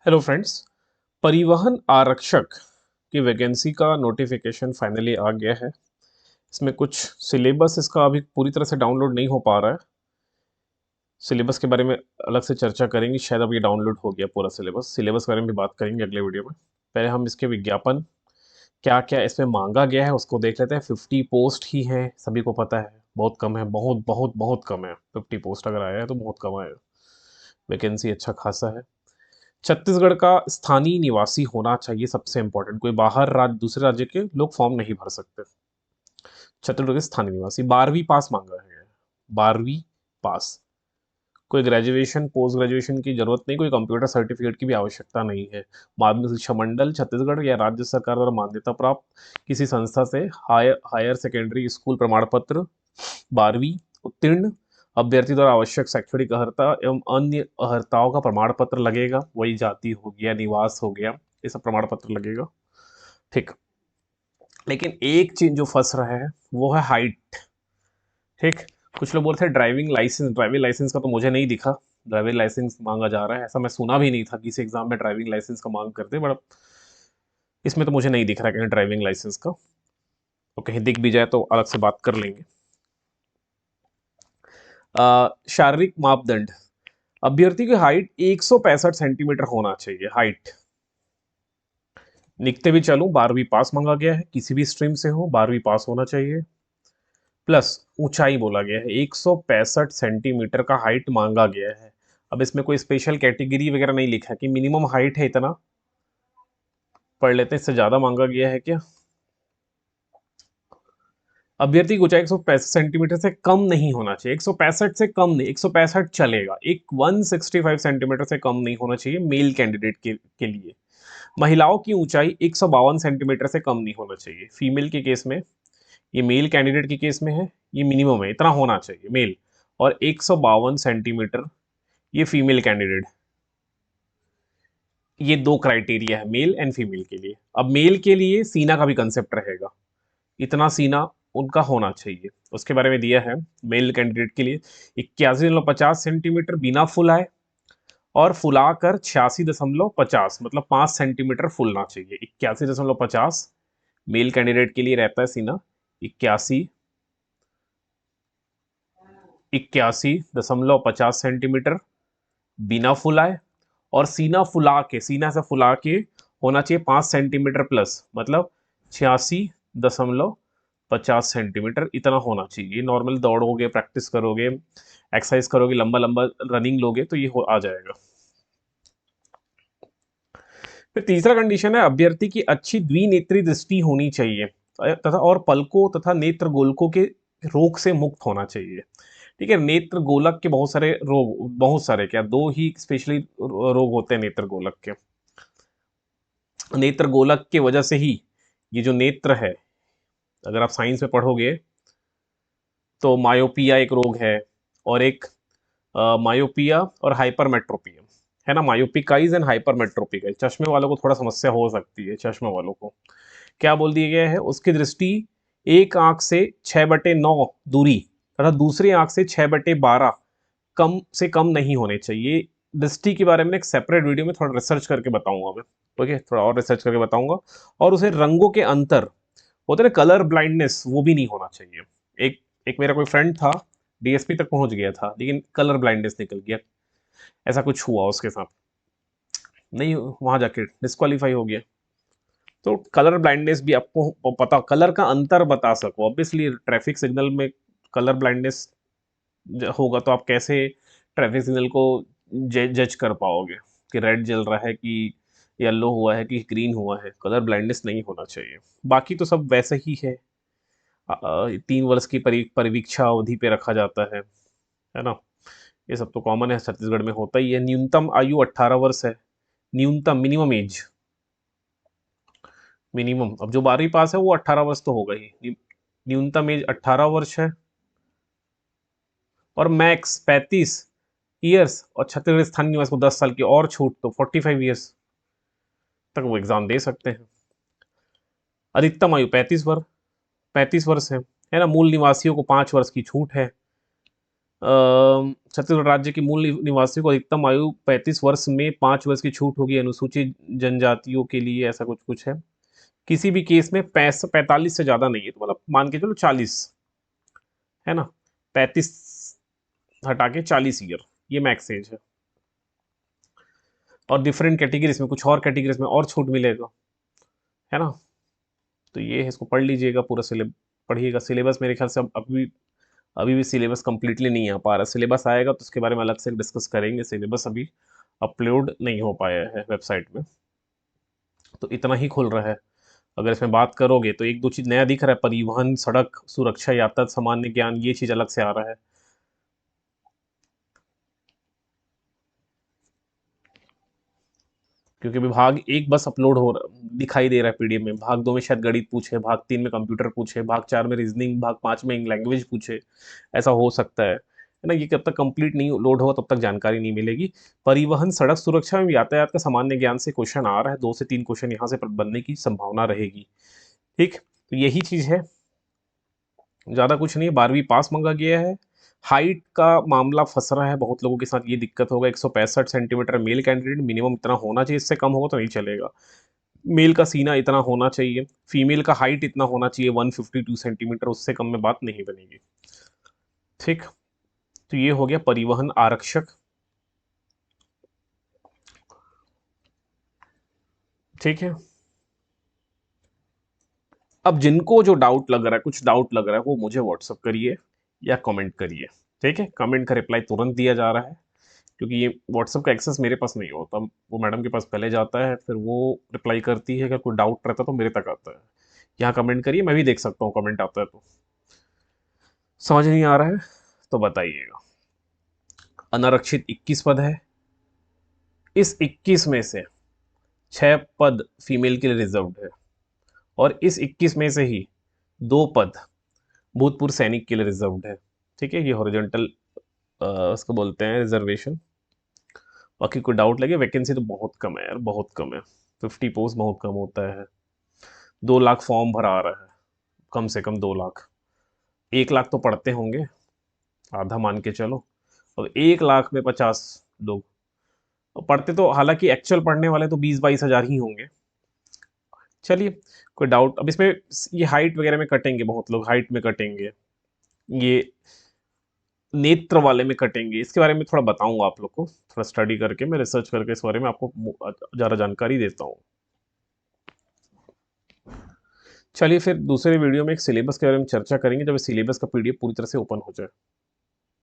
Hello friends. परिवहन आरक्षक की वैकेंसी का नोटिफिकेशन फाइनली आ गया है। इसमें कुछ सिलेबस इसका अभी पूरी तरह से डाउनलोड नहीं हो पा रहा है। सिलेबस के बारे में अलग से चर्चा करेंगे, शायद अब ये डाउनलोड हो गया पूरा सिलेबस। सिलेबस के बारे में भी बात करेंगे अगले वीडियो में। पहले हम इसके विज्ञापन क्या क्या इसमें मांगा गया है उसको देख लेते हैं। 50 पोस्ट ही हैं, सभी को पता है, बहुत कम है, बहुत बहुत बहुत कम है। 50 पोस्ट अगर आया है तो बहुत कम आया है। वैकेंसी अच्छा खासा है। छत्तीसगढ़ का स्थानीय निवासी होना चाहिए, सबसे इंपॉर्टेंट। कोई बाहर राज्य, दूसरे राज्य के लोग फॉर्म नहीं भर सकते। छत्तीसगढ़ के स्थानीय निवासी, 12वीं पास मांगा है। 12वीं पास। कोई ग्रेजुएशन पोस्ट ग्रेजुएशन की जरूरत नहीं, कोई कंप्यूटर सर्टिफिकेट की भी आवश्यकता नहीं है। माध्यमिक शिक्षा मंडल छत्तीसगढ़ या राज्य सरकार द्वारा मान्यता प्राप्त किसी संस्था से हायर सेकेंडरी स्कूल प्रमाण पत्र 12वीं उत्तीर्ण अभ्यर्थी द्वारा आवश्यक शैक्षणिक अर्हता एवं अन्य अर्हताओं का प्रमाण पत्र लगेगा। वही जाति हो गया, निवास हो गया, ये सब प्रमाण पत्र लगेगा। ठीक। लेकिन एक चीज जो फंस रहा है वो है हाइट। ठीक। कुछ लोग बोलते हैं ड्राइविंग लाइसेंस। ड्राइविंग लाइसेंस का तो मुझे नहीं दिखा ड्राइविंग लाइसेंस मांगा जा रहा है, ऐसा मैं सुना भी नहीं था किसी एग्जाम में ड्राइविंग लाइसेंस का मांग करते। बट इसमें तो मुझे नहीं दिख रहा कहीं ड्राइविंग लाइसेंस का, तो कहीं दिख भी जाए तो अलग से बात कर लेंगे। शारीरिक मापदंड, अभ्यर्थी की हाइट 165 सेंटीमीटर होना चाहिए। हाइट लिखते भी चलूं, 12वीं पास मांगा गया है, किसी भी स्ट्रीम से हो 12वीं पास होना चाहिए। प्लस ऊंचाई बोला गया है, 165 सेंटीमीटर का हाइट मांगा गया है। अब इसमें कोई स्पेशल कैटेगरी वगैरह नहीं लिखा कि मिनिमम हाइट है इतना। पढ़ लेते हैं, इससे ज्यादा मांगा गया है क्या। अभ्यर्थी की ऊंचाई 165 सेंटीमीटर से कम नहीं होना चाहिए। 165 से कम नहीं, 165 चलेगा। एक 165 सेंटीमीटर से कम नहीं होना चाहिए मेल कैंडिडेट के लिए। महिलाओं की ऊंचाई 152 सेंटीमीटर से कम नहीं होना चाहिए फीमेल के केस में। ये मेल कैंडिडेट के केस में है, ये मिनिमम है, इतना होना चाहिए मेल। और 152 सेंटीमीटर ये फीमेल कैंडिडेट। ये दो क्राइटेरिया है मेल एंड फीमेल के लिए। अब मेल के लिए सीना का भी कंसेप्ट रहेगा, इतना सीना उनका होना चाहिए, उसके बारे में दिया है। मेल कैंडिडेट के लिए 81.50 सेंटीमीटर बिना फुलाए, और फुलाकर 86.50, मतलब 5 सेंटीमीटर फूलना चाहिए। 81.50 मेल कैंडिडेट के लिए रहता है सीना। 81.50 सेंटीमीटर बिना फुलाए, और सीना फुला के, सीना से फुला के होना चाहिए 5 सेंटीमीटर प्लस, मतलब 86.50 सेंटीमीटर इतना होना चाहिए। नॉर्मल दौड़ोगे, प्रैक्टिस करोगे, एक्सरसाइज करोगे, लंबा लंबा रनिंग लोगे तो ये आ जाएगा। फिर तीसरा कंडीशन है, अभ्यर्थी की अच्छी द्विनेत्री दृष्टि होनी चाहिए तथा और पलकों तथा नेत्र गोलकों के रोग से मुक्त होना चाहिए। ठीक है। नेत्र गोलक के बहुत सारे रोग, बहुत सारे क्या, दो ही स्पेशली रोग होते हैं नेत्र गोलक के। नेत्र गोलक के वजह से ही ये जो नेत्र है, अगर आप साइंस में पढ़ोगे तो मायोपिया एक रोग है, और एक मायोपिया और हाइपरमेट्रोपिया है ना। Myopic eyes and hypermetropic eyes, चश्मे वालों को थोड़ा समस्या हो सकती है। चश्मे वालों को क्या बोल दिया गया है, उसकी दृष्टि एक आंख से 6/9 दूरी तथा दूसरी आंख से 6/12 कम से कम नहीं होने चाहिए। दृष्टि के बारे में एक सेपरेट वीडियो में थोड़ा रिसर्च करके बताऊंगा मैं। ओके, थोड़ा और रिसर्च करके बताऊंगा। और उसे रंगों के अंतर होते ना, कलर ब्लाइंडनेस, वो भी नहीं होना चाहिए। एक एक मेरा कोई फ्रेंड था, डीएसपी तक पहुंच गया था, लेकिन कलर ब्लाइंडनेस निकल गया, ऐसा कुछ हुआ उसके साथ, नहीं वहां जाके डिस्क्वालीफाई हो गया। तो कलर ब्लाइंडनेस भी आपको पता, कलर का अंतर बता सको। ऑब्वियसली ट्रैफिक सिग्नल में कलर ब्लाइंडनेस होगा तो आप कैसे ट्रैफिक सिग्नल को जज कर पाओगे कि रेड जल रहा है कि येलो हुआ है कि ग्रीन हुआ है। कलर ब्लाइंडनेस नहीं होना चाहिए। बाकी तो सब वैसे ही है। 3 वर्ष की परिवीक्षा अवधि पे रखा जाता है ना। ये सब तो कॉमन है, छत्तीसगढ़ में होता ही है। न्यूनतम आयु 18 वर्ष है, न्यूनतम, मिनिमम एज, मिनिमम। अब जो 12वीं पास है वो 18 वर्ष तो होगा ही, न्यूनतम एज 18 वर्ष है। और मैक्स 35 ईयर्स, और छत्तीसगढ़ स्थानीय निवास को 10 साल की और छूट, तो 45 ईयर्स तक वो एग्जाम दे सकते हैं। अधिकतम आयु 35 वर्ष है ना। मूल निवासियों को 5 वर्ष की छूट है। छत्तीसगढ़ राज्य के मूल निवासियों को अधिकतम आयु 35 वर्ष में 5 वर्ष की छूट होगी अनुसूचित जनजातियों के लिए, ऐसा कुछ कुछ है। किसी भी केस में 45 से ज़्यादा नहीं है, तो मतलब मान के चलो 40, है ना, 35 हटा के 40 ईयर, ये मैक्स एज है। और डिफरेंट कैटेगरीज में, कुछ और कैटेगरीज में और छूट मिलेगा, है ना। तो ये है, इसको पढ़ लीजिएगा पूरा, पढ़िएगा। सिलेबस मेरे ख्याल से अब अभी भी सिलेबस कंप्लीटली नहीं आ पा रहा। सिलेबस आएगा तो उसके बारे में अलग से डिस्कस करेंगे। सिलेबस अभी अपलोड नहीं हो पाया है वेबसाइट में, तो इतना ही खुल रहा है। अगर इसमें बात करोगे तो एक दो चीज़ नया दिख रहा है, परिवहन, सड़क सुरक्षा, यातायात, सामान्य ज्ञान, ये चीज़ अलग से आ रहा है। क्योंकि अभी भाग एक बस अपलोड हो रहा दिखाई दे रहा है पीडीएफ में, भाग 2 में शायद गणित पूछे, भाग 3 में कंप्यूटर पूछे, भाग 4 में रीजनिंग, भाग 5 में लैंग्वेज पूछे, ऐसा हो सकता है ना। ये कब तक कंप्लीट नहीं लोड होगा तब तक जानकारी नहीं मिलेगी। परिवहन, सड़क सुरक्षा एवं यातायात का सामान्य ज्ञान से क्वेश्चन आ रहा है, 2 से 3 क्वेश्चन यहाँ से बनने की संभावना रहेगी। ठीक, तो यही चीज़ है, ज़्यादा कुछ नहीं है। 12वीं पास मांगा गया है। हाइट का मामला फंस रहा है बहुत लोगों के साथ, ये दिक्कत होगा। 165 सेंटीमीटर मेल कैंडिडेट, मिनिमम इतना होना चाहिए, इससे कम होगा तो नहीं चलेगा। मेल का सीना इतना होना चाहिए, फीमेल का हाइट इतना होना चाहिए 152 सेंटीमीटर, उससे कम में बात नहीं बनेगी। ठीक, तो ये हो गया परिवहन आरक्षक। ठीक है, अब जिनको जो डाउट लग रहा है, कुछ डाउट लग रहा है, वो मुझे व्हाट्सअप करिए या कमेंट करिए। ठीक है, कमेंट का रिप्लाई तुरंत दिया जा रहा है, क्योंकि ये व्हाट्सअप का एक्सेस मेरे पास नहीं होता, वो मैडम के पास पहले जाता है, फिर वो रिप्लाई करती है। अगर कोई डाउट रहता है तो मेरे तक आता है। यहाँ कमेंट करिए, मैं भी देख सकता हूँ कमेंट आता है तो। समझ नहीं आ रहा है तो बताइएगा। अनारक्षित 21 पद है। इस 21 में से 6 पद फीमेल के लिए रिजर्व्ड है, और इस 21 में से ही 2 पद भूतपूर्व सैनिक के लिए रिजर्व्ड है। ठीक है, ये हॉरिजॉन्टल उसको बोलते हैं रिजर्वेशन। बाकी कोई डाउट लगे, वैकेंसी तो बहुत कम है यार, बहुत कम है। 50 पोस्ट बहुत कम होता है। 2 लाख फॉर्म भरा आ रहा है, कम से कम 2 लाख। 1 लाख तो पढ़ते होंगे, आधा मान के चलो। अब 1 लाख में 50 लोग और पढ़ते, तो हालांकि एक्चुअल पढ़ने वाले तो 20-22 हज़ार ही होंगे। चलिए, कोई डाउट अब इसमें, ये हाइट वगैरह में कटेंगे, बहुत लोग हाइट में कटेंगे, ये नेत्र वाले में कटेंगे। इसके बारे में थोड़ा बताऊंगा आप लोग को, थोड़ा स्टडी करके, मैं रिसर्च करके इस बारे में आपको ज़्यादा जानकारी देता हूँ। चलिए, फिर दूसरे वीडियो में एक सिलेबस के बारे में चर्चा करेंगे, जब सिलेबस का पीडीएफ पूरी तरह से ओपन हो जाए।